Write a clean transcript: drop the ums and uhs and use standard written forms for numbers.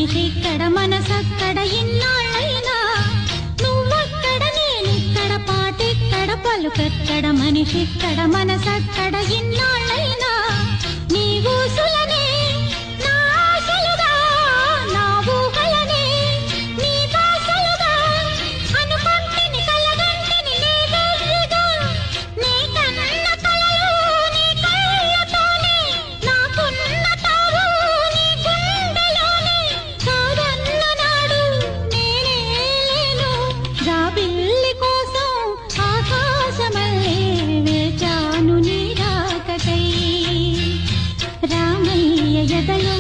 మనిషిక్కడ మనసక్కడ ఇన్నాళ్ళైనా నువ్వక్కడ నేనిక్కడ పాటిక్కడ పలుకక్కడ మనిషిక్కడ మనసక్కడ ఇన్నాళ్ళైనా నీ ఊసులనే నా ఆశలుగా నా ఊహలనే నీ దాసలుగా అనుకుంటిని కలగంటిని నీ వెర్రిగా నీ కన్న కలలు నీ కళ్ళతోనే నాకున్న తావు నీ గుండెలోనే కాదన్న నాడు నేనే లేను జాబిల్లి కోసం ఆకాశమల్లే వేచాను నీ రాకకై రామయ్య ఎదలో